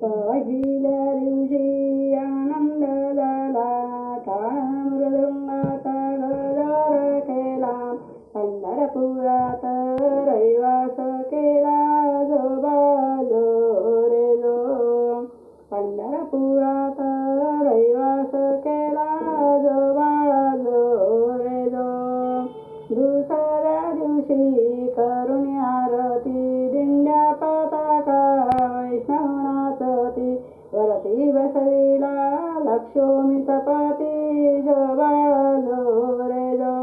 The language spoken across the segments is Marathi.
पहिल्या दिवशी आनंद झाला, टाळ मृदुंगाचा गजर केला. पंढरपुरात रहिवास केला जो रे जो. पंढरपुरात रहिवास केला जो रे जो. दुसऱ्या दिवशी करुणी आरती, दिंड्या पताका वैष्णवनाथती. वरती बसविला लक्ष्मी सपती जो रे जो.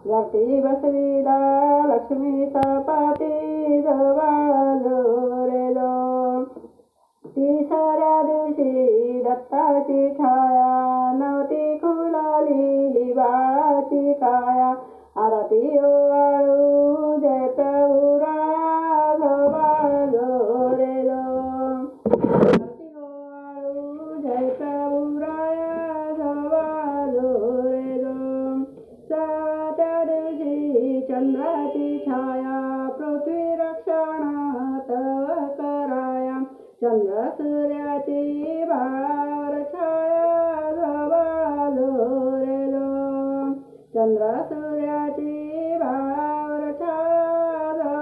वरती बसविला लक्ष्मी सपती जो रे जो. तिसऱ्या दिवशी दत्ताची छाया, नवती खुलाली बाळाची काया. आरती ओवाळू जय प्रभू राया जो रे जो. आरती ओवाळू जय प्रभू राया जो रे जो. सातव्या दिवशी चंद्राची छाया, पृथ्वी रक्षण तव कराया. चंद्र सूर्याची भार छाया जो रे जो. चंद्र सूर्याची भार छाया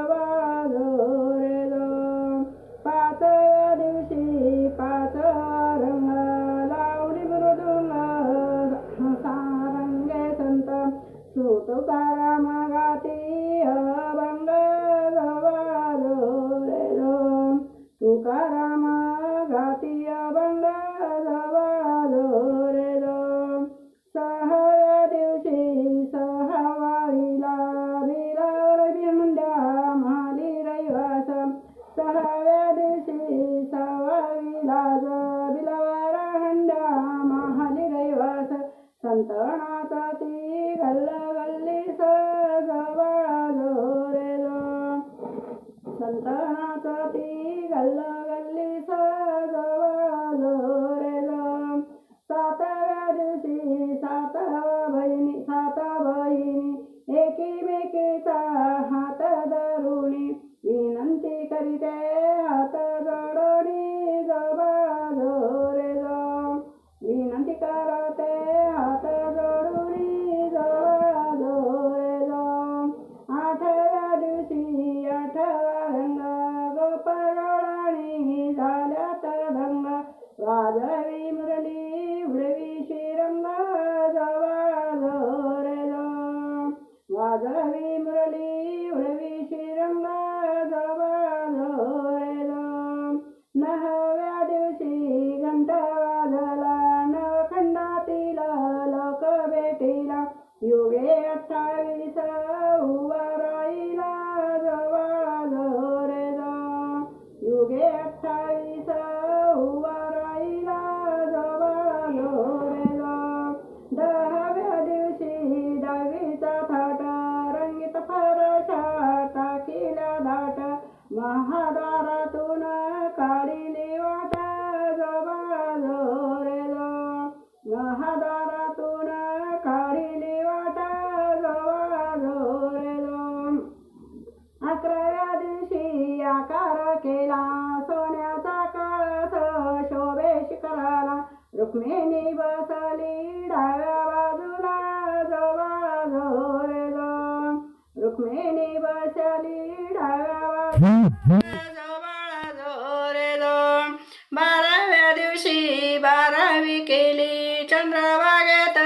जो रे जो. पाचव्या दिवशी पाच रंग, लावणी मृदुंग सारंगे संत. तुकाराम गाती अभंग जो रे जो. तुकाराम गाती अभंग जो रे जो. सहाव्या दिवशी सहावाईला, बिलावर बिंड्या माली रहिवास. सहाव्या दिवशी सहावाईला बिलावर हंड्या माली रहिवास. संतनाचा ती गल्ली जो रे जो. संतनाचा ती गल्ली जो रे जो. सातव्या दिवशी साता बहिणी एकीमेकीचा हात धरुणी. विनंती करीते हात जोडणी जो रे जो. विनंती करते हात जोडुनी जो रे जो. आठव्या दिवशी आठवा रंग, गोपाळाणी झाल्यात धंग. वाजवी मुरली उडवी श्रीरंग जो रे जो. वाजवी मुरली उडवी श्रीरंग जो रे जो. नवव्या दिवशी घंटा वाजला, नवखंडातील लोक भेटीला. युगे 28 उभा राहिला जो रे जो. युगे 28 उभा राहिला जो रे जो. दहाव्या दिवशी दहावीचा थाट, रंगीत फरशा टाकीला दाट. महाद्वारातून काढिली वाट जो रे जो. महाद्वारातून काढिली वाट जो रे जो. 11व्या दिवशी आकार केला, सोन्याचा कळस शोभे शिखराला. रुक्मिणी बसली डाव्या बाजूला जो रे जो. रुक्मिणी बसली डाव्या बाजूला जो रे जो. 12व्या दिवशी 12वी केली, चंद्रभागेत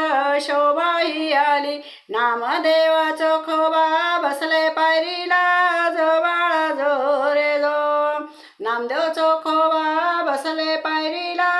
शोभाही आली. नामदेवाचो खोबा बसले पायरीला जो रे जो. नामदेवचो खोबा बसले पायरीला